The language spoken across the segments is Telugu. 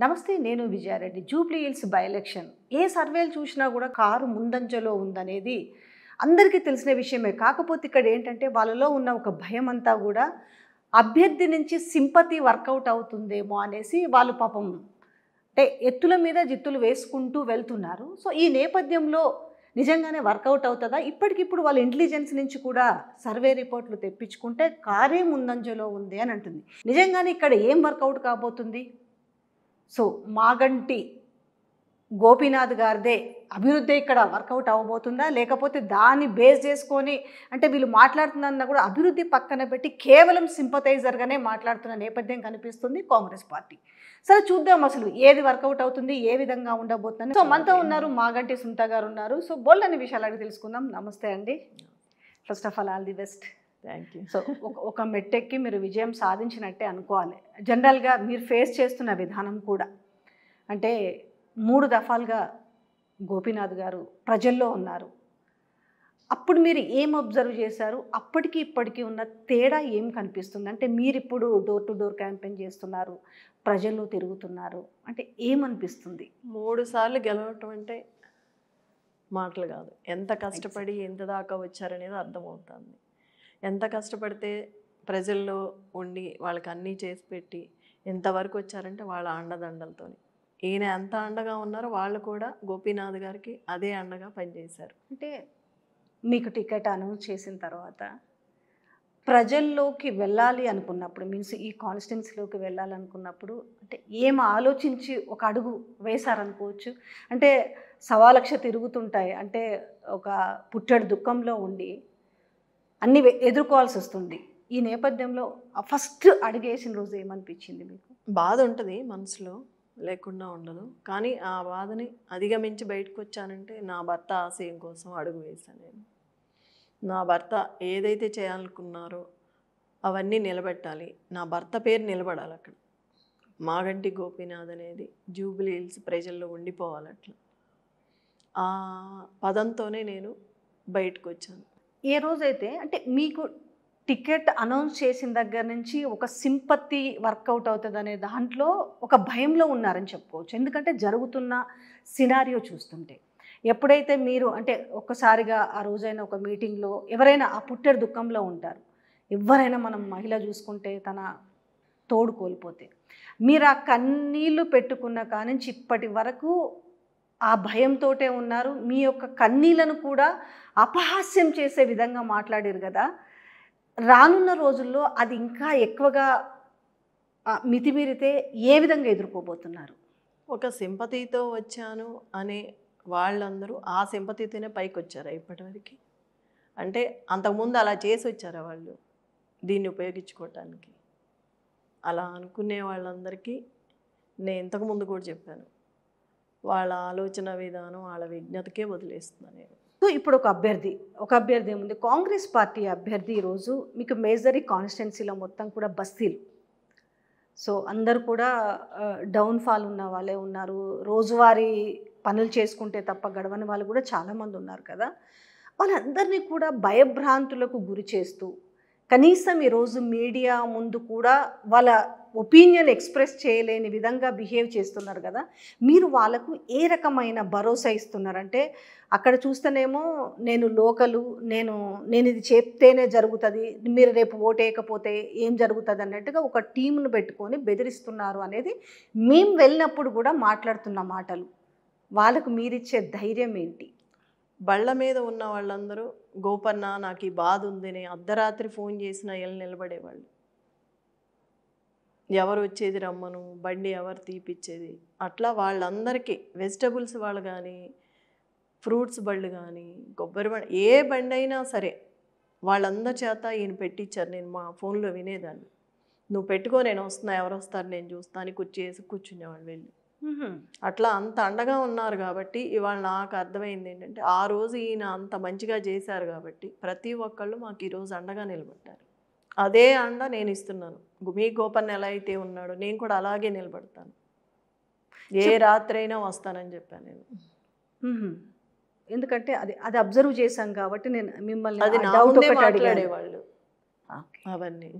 నమస్తే, నేను విజయారెడ్డి. జూబ్లీ హిల్స్ బై ఎలక్షన్ ఏ సర్వేలు చూసినా కూడా కారు ముందంజలో ఉందనేది అందరికీ తెలిసిన విషయమే. కాకపోతే ఇక్కడ ఏంటంటే వాళ్ళలో ఉన్న ఒక భయం అంతా కూడా అభ్యర్థి నుంచి సింపతి వర్కౌట్ అవుతుందేమో అనేసి వాళ్ళు పాపం అంటే ఎత్తుల మీద జిత్తులు వేసుకుంటూ వెళ్తున్నారు. సో ఈ నేపథ్యంలో నిజంగానే వర్కౌట్ అవుతుందా? ఇప్పటికిప్పుడు వాళ్ళ ఇంటెలిజెన్స్ నుంచి కూడా సర్వే రిపోర్ట్లు తెప్పించుకుంటే కారే ముందంజలో ఉంది అని అంటుంది. నిజంగానే ఇక్కడ ఏం వర్కౌట్ కాబోతుంది? సో మాగంటి గోపీనాథ్ గారిదే అభివృద్ధి ఇక్కడ వర్కౌట్ అవ్వబోతుందా, లేకపోతే దాన్ని బేస్ చేసుకొని అంటే వీళ్ళు మాట్లాడుతున్నా కూడా అభివృద్ధి పక్కన పెట్టి కేవలం సింపథైజర్గానే మాట్లాడుతున్న నేపథ్యం కనిపిస్తుంది కాంగ్రెస్ పార్టీ. సరే చూద్దాం అసలు ఏది వర్కౌట్ అవుతుంది, ఏ విధంగా ఉండబోతుంది. సో మనతో ఉన్నారు మాగంటి సునీత గారు ఉన్నారు. సో బోల్డ్ విషయాలు అడిగి తెలుసుకుందాం. నమస్తే అండి. First of all the best. Thank you. So ఒక మెట్టెక్కి మీరు విజయం సాధించినట్టే అనుకోవాలి. జనరల్గా మీరు ఫేస్ చేస్తున్న విధానం కూడా అంటే 3 దఫాలుగా గోపీనాథ్ గారు ప్రజల్లో ఉన్నారు. అప్పుడు మీరు ఏం అబ్జర్వ్ చేశారు? అప్పటికి ఇప్పటికీ ఉన్న తేడా ఏం కనిపిస్తుంది? అంటే మీరు ఇప్పుడు డోర్ టు డోర్ క్యాంపెయిన్ చేస్తున్నారు, ప్రజల్లో తిరుగుతున్నారు, అంటే ఏమనిపిస్తుంది? 3 సార్లు గెలవటం అంటే మాటలు కాదు. ఎంత కష్టపడి ఎంత దాకా వచ్చారనేది అర్థమవుతుంది. ఎంత కష్టపడితే ప్రజల్లో ఉండి వాళ్ళకి అన్నీ చేసి పెట్టి ఎంతవరకు వచ్చారంటే వాళ్ళ అండదండలతో. ఈయన ఎంత అండగా ఉన్నారో వాళ్ళు కూడా గోపీనాథ్ గారికి అదే అండగా పనిచేశారు. అంటే మీకు టికెట్ అనౌన్స్ చేసిన తర్వాత ప్రజల్లోకి వెళ్ళాలి అనుకున్నప్పుడు, మీన్స్ ఈ కాన్స్టిట్యున్సీలోకి వెళ్ళాలనుకున్నప్పుడు అంటే ఏం ఆలోచించి ఒక అడుగు వేశారనుకోవచ్చు? అంటే 1,000,000 తిరుగుతుంటాయి, అంటే ఒక పుట్టెడు దుఃఖంలో ఉండి అన్నీ ఎదుర్కోవాల్సి వస్తుంది. ఈ నేపథ్యంలో ఫస్ట్ అడుగేసిన రోజు ఏమనిపించింది మీకు? బాధ ఉంటుంది మనసులో, లేకుండా ఉండదు. కానీ ఆ బాధని అధిగమించి బయటకు వచ్చానంటే నా భర్త ఆశయం కోసం అడుగు వేశాను నేను. నా భర్త ఏదైతే చేయాలనుకున్నారో అవన్నీ నిలబెట్టాలి, నా భర్త పేరు నిలబడాలి. అక్కడ మాగంటి గోపీనాథ్ అనేది జూబ్లీ హిల్స్ ప్రజల్లో ఉండిపోవాలి. అట్లా ఆ పదంతోనే నేను బయటకు వచ్చాను. ఏ రోజైతే అంటే మీకు టికెట్ అనౌన్స్ చేసిన దగ్గర నుంచి ఒక సింపతి వర్కౌట్ అవుతుంది అనే దాంట్లో ఒక భయంలో ఉన్నారని చెప్పుకోవచ్చు. ఎందుకంటే జరుగుతున్న సినారియో చూస్తుంటే ఎప్పుడైతే మీరు అంటే ఒక్కసారిగా ఆ రోజైనా ఒక మీటింగ్లో ఎవరైనా ఆ పుట్టెడు దుఃఖంలో ఉంటారు. ఎవరైనా మనం మహిళ చూసుకుంటే తన తోడు కోల్పోతే మీరు ఆ కన్నీళ్ళు పెట్టుకున్న కానుంచి ఇప్పటి వరకు ఆ భయంతోటే ఉన్నారు. మీ యొక్క కన్నీళ్లను కూడా అపహాస్యం చేసే విధంగా మాట్లాడారు కదా. రానున్న రోజుల్లో అది ఇంకా ఎక్కువగా మితిమీరితే ఏ విధంగా ఎదుర్కోబోతున్నారు? ఒక సింపతితో వచ్చాను అనే వాళ్ళందరూ ఆ సింపతితోనే పైకి వచ్చారా ఇప్పటివరకు? అంటే అంతకుముందు అలా చేసి వచ్చారా వాళ్ళు దీన్ని ఉపయోగించుకోవటానికి? అలా అనుకునే వాళ్ళందరికీ నేను ఇంతకుముందు కూడా చెప్పాను, వాళ్ళ ఆలోచన విధానం వాళ్ళ విజ్ఞతకే వదిలేస్తున్నాను నేను. సో ఇప్పుడు ఒక అభ్యర్థి ఏముంది, కాంగ్రెస్ పార్టీ అభ్యర్థి ఈరోజు మీకు మేజరీ కాన్స్టిట్యున్సీలో మొత్తం కూడా బస్తీలు. సో అందరూ కూడా డౌన్ఫాల్ ఉన్న వాళ్ళే ఉన్నారు. రోజువారీ పనులు చేసుకుంటే తప్ప గడవని వాళ్ళు కూడా చాలామంది ఉన్నారు కదా. వాళ్ళందరినీ కూడా భయభ్రాంతులకు గురి చేస్తూ కనీసం ఈరోజు మీడియా ముందు కూడా వాళ్ళ ఒపీనియన్ ఎక్స్ప్రెస్ చేయలేని విధంగా బిహేవ్ చేస్తున్నారు కదా. మీరు వాళ్ళకు ఏ రకమైన భరోసా ఇస్తున్నారంటే అక్కడ చూస్తేనేమో నేను లోకలు, నేను ఇది చెప్తేనే జరుగుతుంది, మీరు రేపు ఓటేయకపోతే ఏం జరుగుతుంది అన్నట్టుగా ఒక టీంను పెట్టుకొని బెదిరిస్తున్నారు అనేది మేము వెళ్ళినప్పుడు కూడా మాట్లాడుతున్న మాటలు. వాళ్ళకు మీరిచ్చే ధైర్యం ఏంటి? బళ్ళ మీద ఉన్న వాళ్ళందరూ గోపన్న నాకు ఈ బాధ ఉందని అర్ధరాత్రి ఫోన్ చేసినా వెళ్ళి నిలబడేవాళ్ళు. ఎవరు వచ్చేది రమ్మను, బండి ఎవరు తీపిచ్చేది, అట్లా వాళ్ళందరికీ వెజిటబుల్స్ వాళ్ళు కానీ ఫ్రూట్స్ బళ్ళు కానీ కొబ్బరి బండి ఏ బండి అయినా సరే వాళ్ళందరి చేత ఈయన పెట్టించారు. నేను మా ఫోన్లో వినేదాన్ని, నువ్వు పెట్టుకో నేను వస్తున్నా, ఎవరు వస్తారు నేను చూస్తాను, కుర్చీ వేసి కూర్చునేవాళ్ళు వెళ్ళి. అట్లా అంత అండగా ఉన్నారు కాబట్టి ఇవాళ నాకు అర్థమైంది ఏంటంటే ఆ రోజు ఈయన అంత మంచిగా చేశారు కాబట్టి ప్రతి ఒక్కళ్ళు మాకు ఈరోజు అండగా నిలబడ్డారు. అదే అండ నేను ఇస్తున్నాను. మీ గోపన్న ఎలా అయితే ఉన్నాడో నేను కూడా అలాగే నిలబడతాను, ఏ రాత్రి అయినా వస్తానని చెప్పాను నేను. ఎందుకంటే అది అబ్జర్వ్ చేశాం కాబట్టి నేను మిమ్మల్ని అది నా ముందే మాట్లాడేవాళ్ళు అవన్నీ.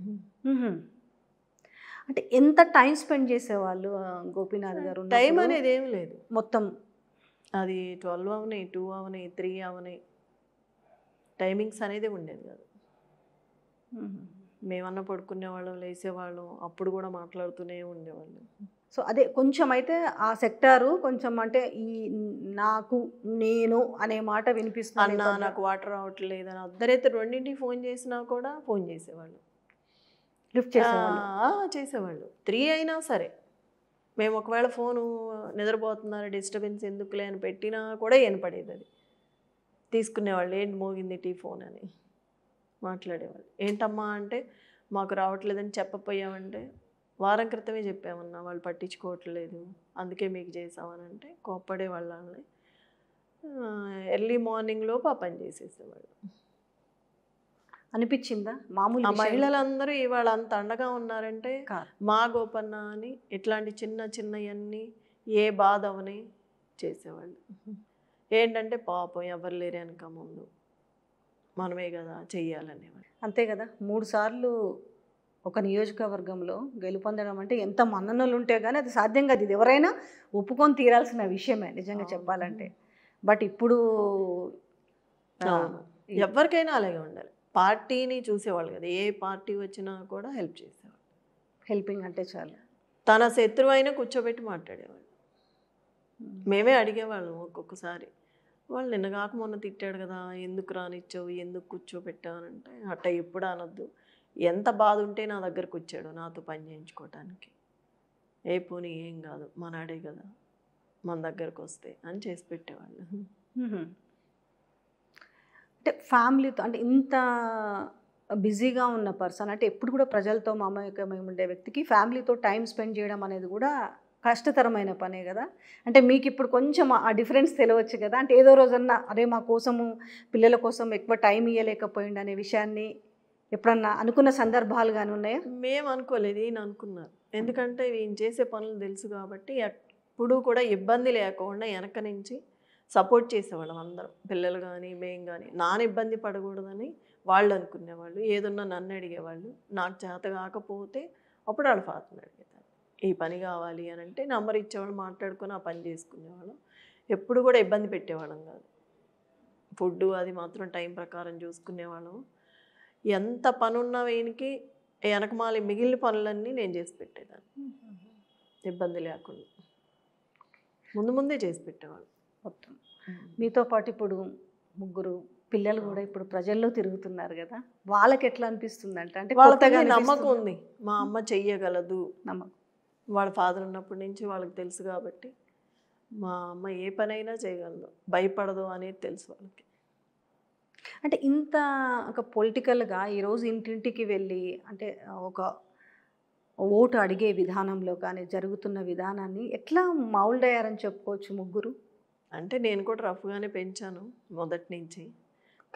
అంటే ఎంత టైం స్పెండ్ చేసేవాళ్ళు గోపీనాథ్ గారు టైం ఉన్నప్పుడు? అనేది ఏం లేదు, మొత్తం అది 12 అవని 2 అవని 3 అవని టైమింగ్స్ అనేది ఉండేది కాదు. మేమన్నా పడుకునేవాళ్ళం, లేసేవాళ్ళం, అప్పుడు కూడా మాట్లాడుతూనే ఉండేవాళ్ళం. సో అదే కొంచెం అయితే ఆ సెక్టారు కొంచెం అంటే ఈ నాకు నేను అనే మాట వినిపిస్తుంది అన్న నాకు వాటర్ రావట్లేదు అని అర్ధరాత్రి 2ంటికి ఫోన్ చేసినా కూడా ఫోన్ చేసేవాళ్ళు, లిఫ్ట్ చేసేవాళ్ళు. చేసేవాళ్ళు. 3 అయినా సరే మేము ఒకవేళ ఫోను నిద్రపోతున్నారు డిస్టర్బెన్స్ ఎందుకులే అని పెట్టినా కూడా వినపడేది. అది తీసుకునేవాళ్ళు, ఏంటి మోగింది టీ ఫోన్ అని మాట్లాడేవాళ్ళు. ఏంటమ్మా అంటే మాకు రావట్లేదని చెప్పపోయామంటే వారం క్రితమే చెప్పామన్నా, వాళ్ళు పట్టించుకోవట్లేదు అందుకే మీకు చేసామని అంటే కోప్పడే వాళ్ళని ఎర్లీ మార్నింగ్ లోపు ఆ పని చేసేసేవాళ్ళు. అనిపించిందా మామూలు ఆ విషయం మహిళలందరూ ఇవాళ అంత అండగా ఉన్నారంటే కాదు. మా గోపన్న అని ఇట్లాంటి చిన్న చిన్నవన్నీ ఏ బాధ అవని చేసేవాళ్ళు. ఏంటంటే పాపం ఎవరు లేరు వెనక ముందు, మనమే కదా చెయ్యాలనేవాళ్ళు. అంతే కదా, 3 సార్లు ఒక నియోజకవర్గంలో గెలుపొందడం అంటే ఎంత మన్ననలు ఉంటే కానీ అది సాధ్యం కాదు. ఇది ఎవరైనా ఒప్పుకొని తీరాల్సిన విషయమే నిజంగా చెప్పాలంటే. బట్ ఇప్పుడు ఎవరికైనా అలాగే ఉండాలి, పార్టీని చూసేవాళ్ళు కదా, ఏ పార్టీ వచ్చినా కూడా హెల్ప్ చేసేవాళ్ళు. హెల్పింగ్ అంటే చాలు. తన శత్రువు అయినా కూర్చోబెట్టి మాట్లాడేవాళ్ళు. మేమే అడిగేవాళ్ళం ఒక్కొక్కసారి, వాళ్ళు నిన్న కాక మొన్న తిట్టాడు కదా ఎందుకు రానిచ్చావు, ఎందుకు కూర్చోబెట్టావనంటే అట్ట ఎప్పుడు అనొద్దు, ఎంత బాధ ఉంటే నా దగ్గరకు వచ్చాడు నాతో పని చేయించుకోవటానికి, ఏ పోనీ ఏం కాదు మనాడే కదా మన దగ్గరకు వస్తే అని చేసి పెట్టేవాళ్ళు. అంటే ఫ్యామిలీతో అంటే ఇంత బిజీగా ఉన్న పర్సన్ అంటే ఎప్పుడు కూడా ప్రజలతో మమేకమై ఉండే వ్యక్తికి ఫ్యామిలీతో టైం స్పెండ్ చేయడం అనేది కూడా కష్టతరమైన పనే కదా. అంటే మీకు ఇప్పుడు కొంచెం ఆ డిఫరెన్స్ తెలియవచ్చు కదా. అంటే ఏదో రోజన్నా అరే మా కోసము పిల్లల కోసం ఎక్కువ టైం ఇవ్వలేకపోయింది అనే విషయాన్ని ఎప్పుడన్నా అనుకున్న సందర్భాలు కానీ ఉన్నాయా? మేము అనుకోలేదు, ఈయన అనుకున్నారు. ఎందుకంటే ఈయన చేసే పనులు తెలుసు కాబట్టి ఎప్పుడు కూడా ఇబ్బంది లేకుండా వెనక నుంచి సపోర్ట్ చేసేవాళ్ళం అందరం, పిల్లలు కానీ మేము కానీ. నాన్న ఇబ్బంది పడకూడదని వాళ్ళు అనుకునేవాళ్ళు. ఏదన్నా నన్ను అడిగేవాళ్ళు, నాకు చేత కాకపోతే అప్పుడు వాళ్ళ ఫాదర్ని అడిగేదాన్ని, ఈ పని కావాలి అని అంటే నంబర్ ఇచ్చేవాళ్ళు, మాట్లాడుకొని ఆ పని చేసుకునేవాళ్ళం. ఎప్పుడు కూడా ఇబ్బంది పెట్టేవాళ్ళం కాదు. ఫుడ్ అది మాత్రం టైం ప్రకారం చూసుకునేవాళ్ళం. ఎంత పనున్నా వీనికి వెనకమాలి మిగిలిన పనులన్నీ నేను చేసి పెట్టేదాన్ని, ఇబ్బంది లేకుండా ముందు ముందే చేసి పెట్టేవాళ్ళు మొత్తం. మీతో పాటు ఇప్పుడు 3 పిల్లలు కూడా ఇప్పుడు ప్రజల్లో తిరుగుతున్నారు కదా, వాళ్ళకి ఎట్లా అనిపిస్తుంది అంటే వాళ్ళకి నమ్మకం ఉంది మా అమ్మ చెయ్యగలదు, నమ్మకం. వాళ్ళ ఫాదర్ ఉన్నప్పటి నుంచి వాళ్ళకి తెలుసు కాబట్టి మా అమ్మ ఏ పనైనా చేయగలదు, భయపడదు అనేది తెలుసు వాళ్ళకి. అంటే ఇంత ఒక పొలిటికల్గా ఈరోజు ఇంటింటికి వెళ్ళి అంటే ఒక ఓటు అడిగే విధానంలో కానీ జరుగుతున్న విధానాన్ని ఎట్లా మౌల్డ్ అయ్యారని చెప్పుకోవచ్చు 3? అంటే నేను కూడా రఫ్గానే పెంచాను మొదటి నుంచి.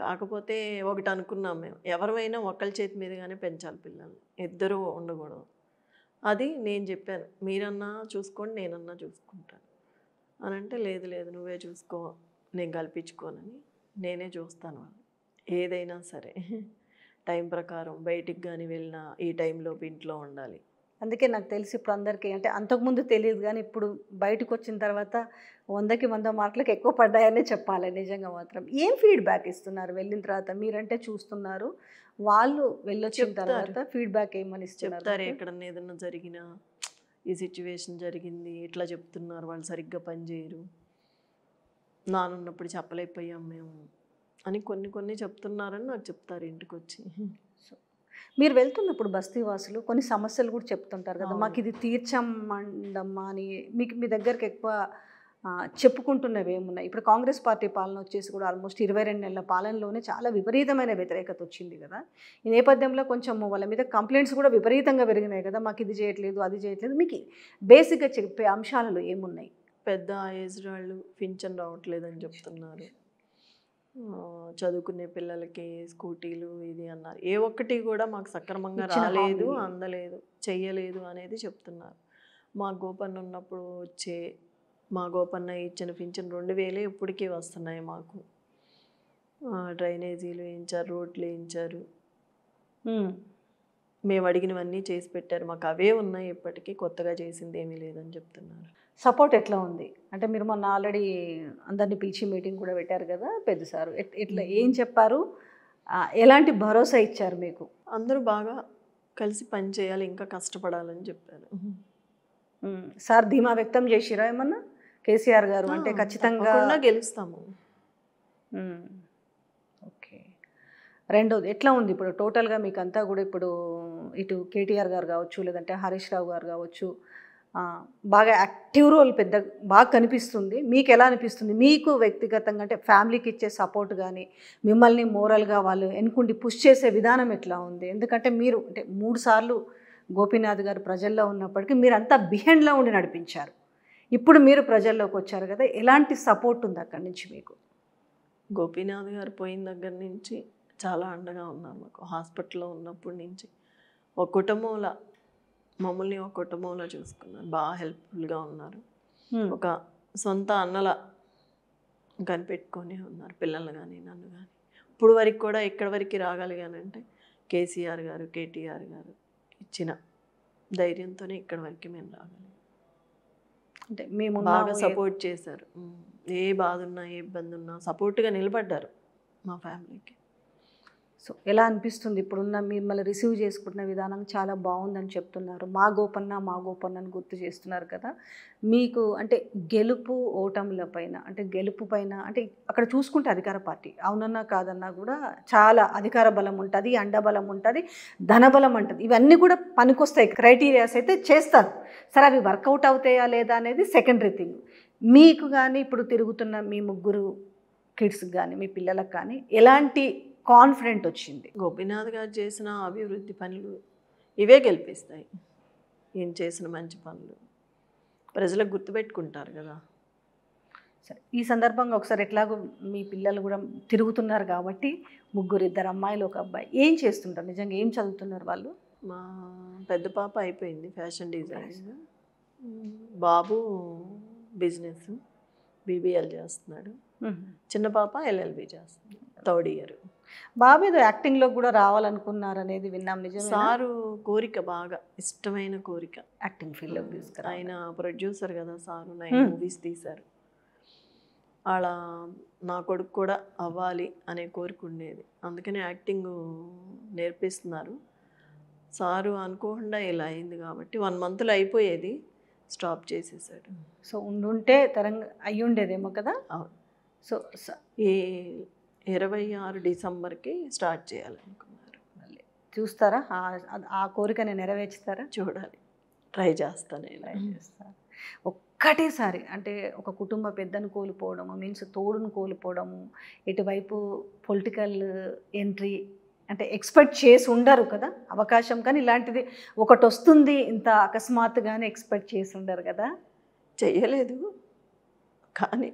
కాకపోతే ఒకటి అనుకున్నాం మేము, ఎవరైనా ఒకళ్ళ చేతి మీదగానే పెంచాలి పిల్లల్ని, ఇద్దరు ఉండకూడదు. అది నేను చెప్పాను, మీరన్నా చూసుకోండి నేనన్నా చూసుకుంటాను అని అంటే లేదు లేదు నువ్వే చూసుకో నేను కల్పించుకోనని, నేనే చూస్తాను వాళ్ళు ఏదైనా సరే టైం ప్రకారం. బయటికి కానీ వెళ్ళినా ఈ టైంలోపు ఇంట్లో ఉండాలి. అందుకే నాకు తెలిసి ఇప్పుడు అందరికీ అంటే అంతకుముందు తెలియదు కానీ ఇప్పుడు బయటకు వచ్చిన తర్వాత 100కి 100 మార్కులకు ఎక్కువ పడ్డాయనే చెప్పాలి నిజంగా మాత్రం. ఏం ఫీడ్బ్యాక్ ఇస్తున్నారు వెళ్ళిన తర్వాత? మీరంటే చూస్తున్నారు, వాళ్ళు వెళ్ళొచ్చిన తర్వాత ఫీడ్బ్యాక్ ఏమని ఇస్తున్నారు? చెప్తారు, ఎక్కడన్నా ఏదన్నా జరిగినా ఈ సిచ్యువేషన్ జరిగింది ఇట్లా చెప్తున్నారు, వాళ్ళు సరిగ్గా పనిచేయరు, నానున్నప్పుడు చెప్పలేకపోయాం మేము అని కొన్ని చెప్తున్నారని నాకు చెప్తారు ఇంటికి వచ్చి. మీరు వెళ్తున్నప్పుడు బస్తీవాసులు కొన్ని సమస్యలు కూడా చెప్తుంటారు కదా, మాకు ఇది తీర్చమండమ్మా అని. మీకు మీ దగ్గరికి ఎక్కువ చెప్పుకుంటున్నవి ఏమున్నాయి? ఇప్పుడు కాంగ్రెస్ పార్టీ పాలన వచ్చేసి కూడా ఆల్మోస్ట్ 22 నెలల పాలనలోనే చాలా విపరీతమైన వ్యతిరేకత వచ్చింది కదా. ఈ నేపథ్యంలో కొంచెం వాళ్ళ మీద కంప్లైంట్స్ కూడా విపరీతంగా పెరిగినాయి కదా, మాకు ఇది చేయట్లేదు అది చేయట్లేదు. మీకు బేసిక్గా చెప్పే అంశాలలో ఏమున్నాయి? పెద్ద ఏజ్ వాళ్ళు పింఛన్ రావట్లేదని చెప్తున్నారు, చదువుకునే పిల్లలకి స్కూటీలు ఇది అన్నారు. ఏ ఒక్కటి కూడా మాకు సక్రమంగా రాలేదు, అందలేదు, చెయ్యలేదు అనేది చెప్తున్నారు. మా గోపన్న ఉన్నప్పుడు మా గోపన్న ఇచ్చిన పింఛన్ 2000 ఇప్పటికీ వస్తున్నాయి మాకు. డ్రైనేజీలు వేయించారు, రోడ్లు వేయించారు, మేము అడిగినవన్నీ చేసి పెట్టారు, మాకు అవే ఉన్నాయి, ఇప్పటికీ కొత్తగా చేసింది ఏమీ లేదని చెప్తున్నారు. సపోర్ట్ ఎట్లా ఉంది అంటే మీరు మొన్న ఆల్రెడీ అందరిని పిలిచి మీటింగ్ కూడా పెట్టారు కదా పెద్ద సారు, ఎట్లా ఏం చెప్పారు, ఎలాంటి భరోసా ఇచ్చారు మీకు? అందరూ బాగా కలిసి పని చేయాలి, ఇంకా కష్టపడాలని చెప్పారు. సార్ ధీమా వ్యక్తం చేసిరా ఏమన్నా కేసీఆర్ గారు అంటే ఖచ్చితంగా గెలుస్తాము? ఓకే. రెండోది ఎట్లా ఉంది ఇప్పుడు టోటల్గా మీకు అంతా కూడా ఇప్పుడు ఇటు కేటీఆర్ గారు కావచ్చు లేదంటే హరీష్ రావు గారు కావచ్చు బాగా యాక్టివ్ రోల్ పెద్ద బాగా కనిపిస్తుంది, మీకు ఎలా అనిపిస్తుంది? మీకు వ్యక్తిగతంగా అంటే ఫ్యామిలీకి ఇచ్చే సపోర్ట్ కానీ మిమ్మల్ని మోరల్గా వాళ్ళు ఎన్నుకుండి పుష్ చేసే విధానం ఎట్లా ఉంది? ఎందుకంటే మీరు అంటే 3 సార్లు గోపీనాథ్ గారు ప్రజల్లో ఉన్నప్పటికీ మీరంతా బిహైండ్లో ఉండి నడిపించారు, ఇప్పుడు మీరు ప్రజల్లోకి వచ్చారు కదా, ఎలాంటి సపోర్ట్ ఉంది అక్కడి నుంచి మీకు? గోపీనాథ్ గారు పోయిన దగ్గర నుంచి చాలా అండగా ఉన్నారు మాకు. హాస్పిటల్లో ఉన్నప్పటి నుంచి ఒక కుటుంబంలో మమ్మల్ని ఒక కుటుంబంలో చూసుకున్నారు, బాగా హెల్ప్ఫుల్గా ఉన్నారు. ఒక సొంత అన్నలా కనిపెట్టుకొని ఉన్నారు పిల్లల్ని కానీ నన్ను కానీ. ఇప్పుడు వరకు కూడా ఎక్కడి వరకు రాగలిగానంటే కేసీఆర్ గారు కేటీఆర్ గారు ఇచ్చిన ధైర్యంతోనే ఇక్కడి వరకు మేము రాగలిగాం. అంటే మేము బాగా సపోర్ట్ చేశారు, ఏ బాధ ఉన్నా ఏ ఇబ్బంది ఉన్నా సపోర్ట్గా నిలబడ్డారు మా ఫ్యామిలీకి. సో ఎలా అనిపిస్తుంది ఇప్పుడున్న మిమ్మల్ని రిసీవ్ చేసుకుంటున్న విధానం? చాలా బాగుందని చెప్తున్నారు, మా గోపన్న అని గుర్తు చేస్తున్నారు కదా. మీకు అంటే గెలుపు ఓటముల పైన అంటే గెలుపు పైన అంటే అక్కడ చూసుకుంటే అధికార పార్టీ అవునన్నా కాదన్నా కూడా చాలా అధికార బలం ఉంటుంది, అండబలం ఉంటుంది, ధనబలం ఉంటుంది, ఇవన్నీ కూడా పనికొస్తాయి, క్రైటీరియాస్ అయితే చేస్తారు. సరే అవి వర్కౌట్ అవుతాయా లేదా అనేది సెకండరీ థింగ్. మీకు కానీ ఇప్పుడు తిరుగుతున్న మీ 3 కిడ్స్కి కానీ మీ పిల్లలకు కానీ ఎలాంటి కాన్ఫిడెంట్ వచ్చింది? గోపీనాథ్ గారు చేసిన అభివృద్ధి పనులు ఇవే గెలిపిస్తాయి. ఏం చేసిన మంచి పనులు ప్రజలకు గుర్తుపెట్టుకుంటారు కదా. సరే ఈ సందర్భంగా ఒకసారి ఎట్లాగో మీ పిల్లలు కూడా తిరుగుతున్నారు కాబట్టి 3, 2 అమ్మాయిలు 1 అబ్బాయి ఏం చేస్తుంటారు, నిజంగా ఏం చదువుతున్నారు వాళ్ళు? మా పెద్ద పాప అయిపోయింది ఫ్యాషన్ డిజైనింగ్, బాబు బిజినెస్ బీబీఎల్ చేస్తున్నాడు, చిన్న పాప ఎల్ఎల్బి చేస్తుంది, 3rd ఇయర్. బాబు ఏదో యాక్టింగ్లో కూడా రావాలనుకున్నారు అనేది విన్నాం, నిజమే? సారు కోరిక, బాగా ఇష్టమైన కోరిక యాక్టింగ్ ఫీల్డ్లోకి తీసుకురా. ఆయన ప్రొడ్యూసర్ కదా సారు, 9 మూవీస్ తీశారు. అలా నా కొడుకు కూడా అవ్వాలి అనే కోరిక ఉండేది, అందుకని యాక్టింగ్ నేర్పిస్తున్నారు. సారు అనుకోకుండా ఇలా అయింది కాబట్టి 1 మంత్లో అయిపోయేది, స్టాప్ చేసేసాడు. సో ఉండుంటే తెలంగాణ అయ్యి ఉండేదేమో కదా. సో ఈ 26 డిసెంబర్కి స్టార్ట్ చేయాలనుకున్నారు. మళ్ళీ చూస్తారా ఆ కోరికని నెరవేర్చుతారా? చూడాలి, ట్రై చేస్తాను. ఒక్కటేసారి అంటే ఒక కుటుంబ పెద్దను కోల్పోవడము మీన్స్ తోడును కోల్పోవడము, ఇటువైపు పొలిటికల్ ఎంట్రీ అంటే ఎక్స్పెక్ట్ చేసి ఉండరు కదా అవకాశం, కానీ ఇలాంటిది ఒకటి వస్తుంది ఇంత అకస్మాత్తుగానే ఎక్స్పెక్ట్ చేసి ఉండరు కదా. చెయ్యలేదు, కానీ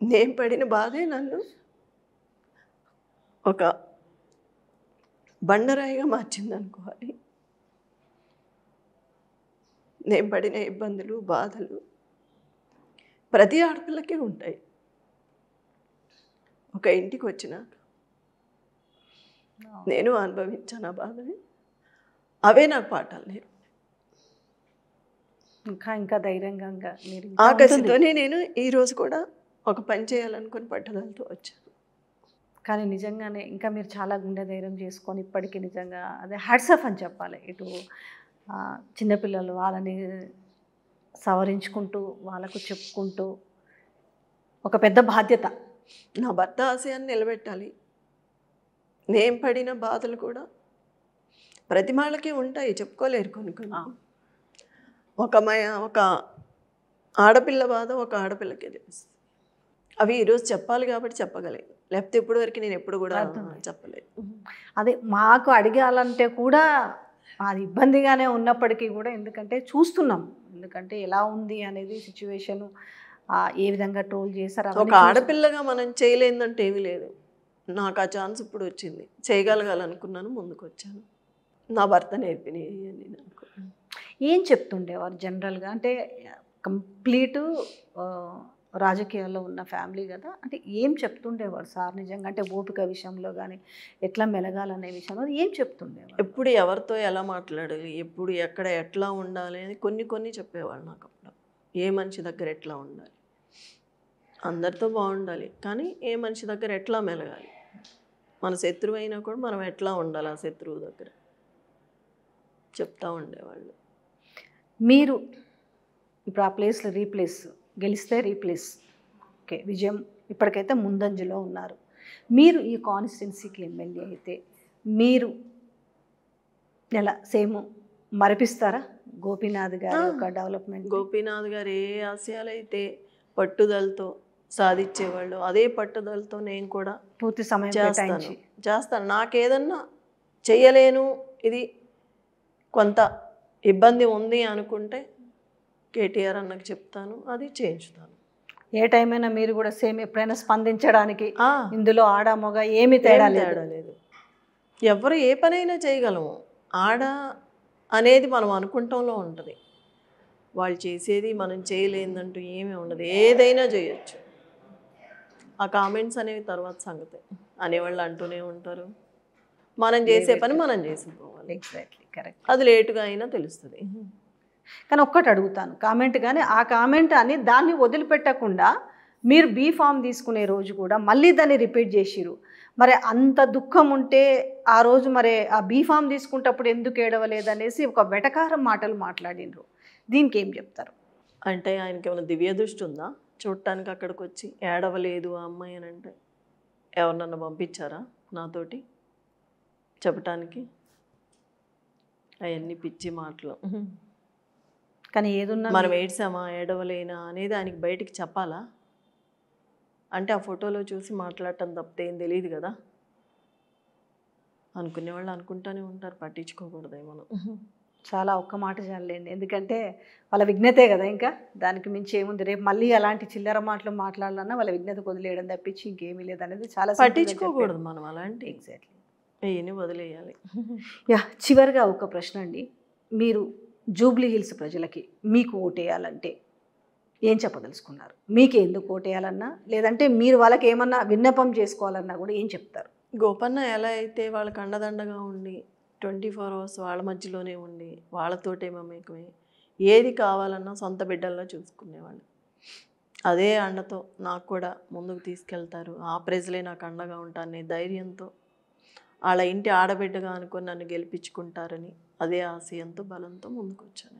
నేను పడిన బాధే నన్ను ఒక బండరాయిగా మార్చింది అనుకోవాలి. నేను పడిన ఇబ్బందులు బాధలు ప్రతి ఆడపిల్లకి ఉంటాయి. ఒక ఇంటికి వచ్చినాక నేను అనుభవించాను ఆ బాధని, అవే నాకు పాఠాలు నేర్పు. ఇంకా ధైర్యంగా మీరు ఆకర్షితోనే నేను ఈరోజు కూడా ఒక పని చేయాలనుకుని పట్టుదలతో వచ్చాను. కానీ నిజంగానే ఇంకా మీరు చాలా గుండె ధైర్యం చేసుకొని ఇప్పటికీ నిజంగా అదే హ్యాట్సాఫ్ అని చెప్పాలి. ఇటు చిన్నపిల్లలు వాళ్ళని సవరించుకుంటూ వాళ్ళకు చెప్పుకుంటూ ఒక పెద్ద బాధ్యత. నా భర్త ఆశయాన్ని నిలబెట్టాలి. నేను పడిన బాధలు కూడా ప్రతి వాళ్ళకి ఉంటాయి, చెప్పుకోలేరు కొన్ని కొన్ని. ఒక ఆడపిల్ల బాధ ఒక ఆడపిల్లకే తెలుస్తుంది. అవి ఈరోజు చెప్పాలి కాబట్టి చెప్పగలేదు, లేకపోతే ఇప్పటి వరకు నేను ఎప్పుడు కూడా చెప్పలేదు. అదే మాకు అడగాలంటే కూడా అది ఇబ్బందిగానే ఉన్నప్పటికీ కూడా, ఎందుకంటే చూస్తున్నాం, ఎందుకంటే ఎలా ఉంది అనేది సిచ్యువేషను, ఏ విధంగా ట్రోల్ చేశారు. ఒక ఆడపిల్లగా మనం చేయలేదంటే ఏమీ లేదు. నాకు ఆ ఛాన్స్ ఇప్పుడు వచ్చింది, చేయగలగాలనుకున్నాను, ముందుకు వచ్చాను. నా భర్త నేర్పినవి నేను అనుకున్నాను. ఏం చెప్తుండేవారు జనరల్గా? అంటే కంప్లీటు రాజకీయాల్లో ఉన్న ఫ్యామిలీ కదా, అంటే ఏం చెప్తుండేవారు సార్ నిజంగా? అంటే ఓపిక విషయంలో కానీ ఎట్లా మెలగాలనే విషయంలో ఏం చెప్తుండేవారు? ఎప్పుడు ఎవరితో ఎలా మాట్లాడాలి, ఎప్పుడు ఎక్కడ ఎట్లా ఉండాలి అని కొన్ని కొన్ని చెప్పేవాళ్ళు నాకు అప్పుడు. ఏ మనిషి దగ్గర ఎట్లా ఉండాలి, అందరితో బాగుండాలి కానీ ఏ మనిషి దగ్గర ఎట్లా మెలగాలి, మన శత్రువు అయినా కూడా మనం ఎట్లా ఉండాలి ఆ శత్రువు దగ్గర చెప్తా ఉండేవాళ్ళు. మీరు ఇప్పుడు ఆ ప్లేస్లో రీప్లేస్, గెలిస్తే రీప్లేస్, ఓకే విజయం ఇప్పటికైతే ముందంజలో ఉన్నారు. మీరు ఈ కాన్స్టిట్యున్సీకి ఎమ్మెల్యే అయితే మీరు ఎలా సేమ్ మరిపిస్తారా గోపీనాథ్ గారి ఒక డెవలప్మెంట్? గోపీనాథ్ గారు ఏ ఆశయాలైతే పట్టుదలతో సాధించేవాళ్ళు అదే పట్టుదలతో నేను కూడా పూర్తి సమయం చేస్తాను. నాకేదన్నా చెయ్యలేను, ఇది కొంత ఇబ్బంది ఉంది అనుకుంటే కేటీఆర్ అన్నకు చెప్తాను, అది చేయించుతాను. ఏ టైం అయినా మీరు కూడా సేమ్ ఎప్పుడైనా స్పందించడానికి ఇందులో ఆడ మగ ఏమి తేడా లేదు. ఎవరు ఏ పనైనా చేయగలము. ఆడ అనేది మనం అనుకుంటంలో ఉంటుంది, వాళ్ళు చేసేది మనం చేయలేదంటూ ఏమీ ఉండదు, ఏదైనా చేయొచ్చు. ఆ కామెంట్స్ అనేవి తర్వాత సంగతి, అనేవాళ్ళు అంటూనే ఉంటారు. మనం చేసే పని మనం చేసుకోవాలి. Exactly correct. అది లేటుగా అయినా తెలుస్తుంది. కానీ ఒక్కటి అడుగుతాను, కామెంట్ కానీ ఆ కామెంట్ అని దాన్ని వదిలిపెట్టకుండా మీరు బీ ఫామ్ తీసుకునే రోజు కూడా మళ్ళీ దాన్ని రిపీట్ చేసిరు. మరి అంత దుఃఖం ఉంటే ఆ రోజు మరి ఆ బీ ఫామ్ తీసుకుంటప్పుడు ఎందుకు ఏడవలేదనేసి ఒక వెటకారం మాటలు మాట్లాడినరు. దీనికి ఏం చెప్తారు? అంటే ఆయనకి ఏమైనా దివ్య దృష్టి ఉందా చూడటానికి అక్కడికి వచ్చి ఏడవలేదు ఆ అమ్మాయి అని? అంటే ఎవరినన్నా పంపించారా నాతోటి చెప్పటానికి? అవన్నీ పిచ్చి మాటలు. కానీ ఏదున్నా మనం ఏడ్చామా ఏడవలేనా అనేది ఆయనకి బయటికి చెప్పాలా? అంటే ఆ ఫోటోలో చూసి మాట్లాడటం తప్పితే ఏం తెలియదు కదా. అనుకునే వాళ్ళు అనుకుంటూనే ఉంటారు, పట్టించుకోకూడదు మనం. చాలా ఒక్క మాట చాలండి, ఎందుకంటే వాళ్ళ విఘ్నతే కదా, ఇంకా దానికి మించి ఏముంది. రేపు మళ్ళీ అలాంటి చిల్లర మాటలు మాట్లాడాలన్నా వాళ్ళ విఘ్నత వదిలేయడం తప్పించి ఇంకేమీ లేదనేది చాలా పట్టించుకోకూడదు మనం అలాంటి. ఎగ్జాక్ట్లీ, అవన్నీ వదిలేయాలి. చివరిగా ఒక ప్రశ్న అండి, మీరు జూబ్లీ హిల్స్ ప్రజలకి మీకు ఓటేయాలంటే ఏం చెప్పదలుచుకున్నారు? మీకు ఎందుకు ఓటేయాలన్నా, లేదంటే మీరు వాళ్ళకి ఏమన్నా విన్నపం చేసుకోవాలన్నా కూడా ఏం చెప్తారు? గోపన్న ఎలా అయితే వాళ్ళకి అండదండగా ఉండి 24 hours వాళ్ళ మధ్యలోనే ఉండి వాళ్ళతోటే మమేకమై ఏది కావాలన్నా సొంత బిడ్డల్లో చూసుకునేవాళ్ళు, అదే అండతో నాకు కూడా ముందుకు తీసుకెళ్తారు, ఆ ప్రజలే నాకు అండగా ఉంటారనే ధైర్యంతో వాళ్ళ ఇంటి ఆడబిడ్డగా అనుకొని నన్ను గెలిపించుకుంటారని అదే ఆశయంతో బలంతో ముందుకు వచ్చాను.